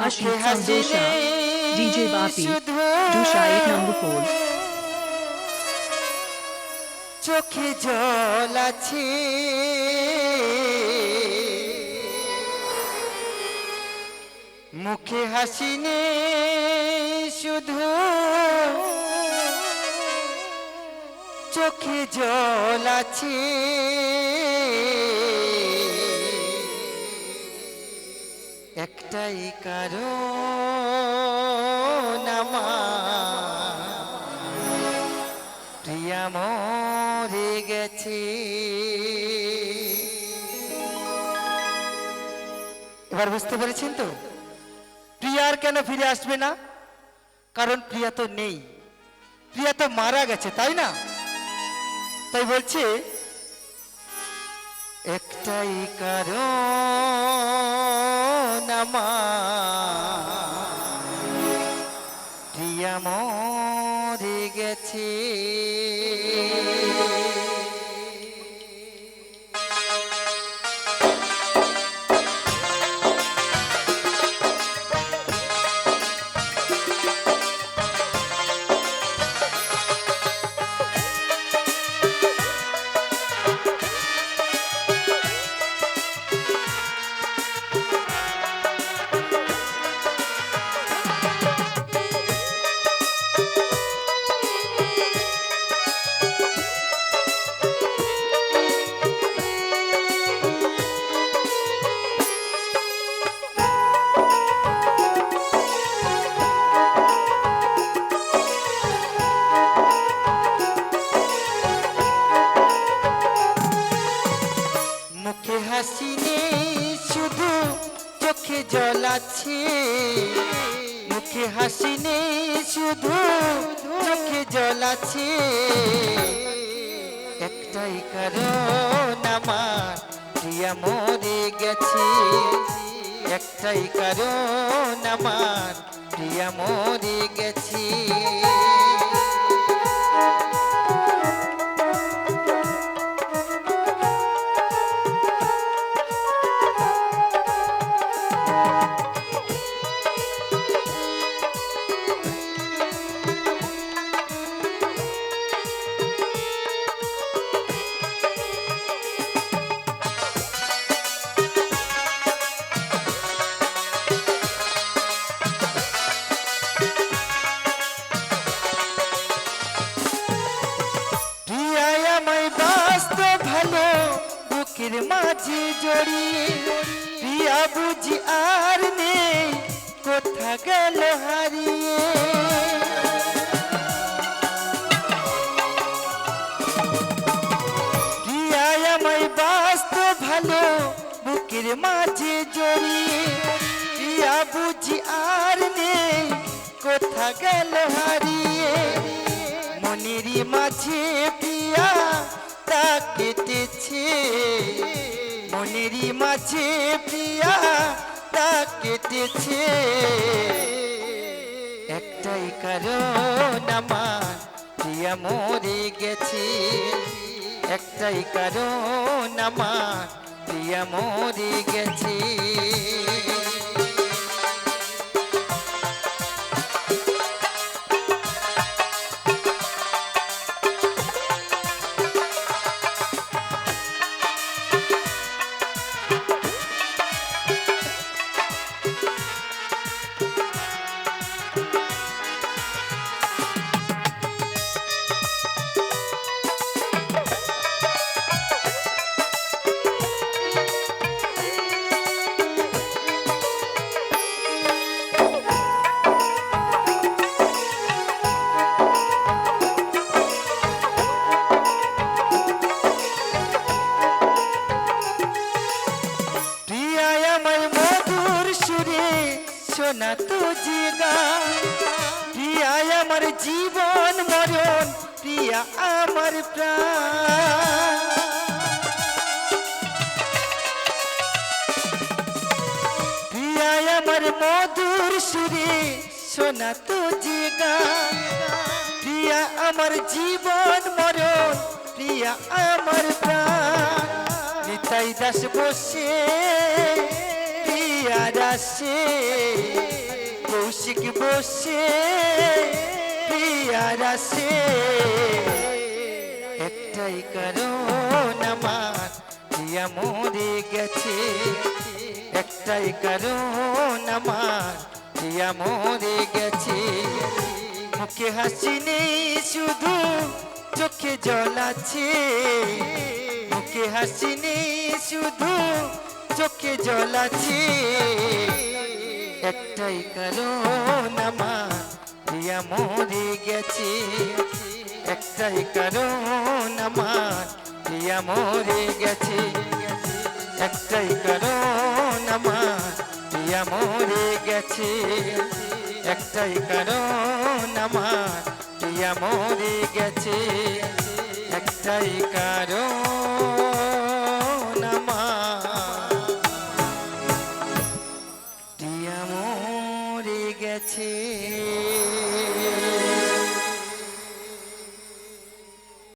Ashik Sandesha, DJ Bapi, Dusha 8 number 4. চোখে জল আছে মুখে হাসি নেই শুধু চোখে জল আছে একটাই কারণ আমার প্রিয়া মরে গেছে। এবার বুঝতে পেরেছেন তো প্রিয়ার কেন ফিরে আসবে না? কারণ প্রিয়া তো নেই, প্রিয়া তো মারা গেছে, তাই না? তাই বলছে একটাই কারণ আমার প্রিয়া মরে গেছে। মুখে হাসি নেই শুধু চোখে জল আছে মুখে হাসি নেই শুধু চোখে জল আছে একটাই কারণ আমার প্রিয়া মরে গেছে একটাই কারণ আমার প্রিয়া মরে গেছে। বুকের মাঝে জড়িয়ে প্রিয়া বুঝি আর নেই কোথা গেল হারিয়ে প্রিয়া আমায় বাস্ত ভালো বুকের মাঝে জড়িয়ে প্রিয়া বুঝি আর নেই কোথা গেল হারিয়ে মনেরই মাঝে প্রিয়া তা কেটেছে মনেরই মাঝে প্রিয়া তা কেটেছে একটাই কারণ আমার প্রিয়া মরে গেছে একটাই কারণ আমার প্রিয়া মরে গেছে। শোনা তো জিগা প্রিয়া আমার জীবন মরণ প্রিয়া আমার প্রাণ প্রিয়া আমার মধুর সুরে শোনা তো জিগা প্রিয়া আমার জীবন মরণ প্রিয়া আমার প্রাণ নিতাই দাস বসে প্রিয়া দাসে রসিক বসে প্রিয়ার আসে, একটাই কারণ আমার প্রিয়া মরে গেছে, একটাই কারণ আমার প্রিয়া মরে গেছে। মুখে হাসি নেই শুধু চোখে জল আছে, মুখে হাসি নেই শুধু চোখে জল আছে, একটাই কারণ আমার প্রিয়া মরে গেছে, একটাই কারণ আমার প্রিয়া মরে গেছে, একটাই কারণ আমার প্রিয়া মরে গেছে, একটাই কারণ আমার প্রিয়া মরে গেছে, একটাই কারণ আমার প্রিয়া মরে গেছে।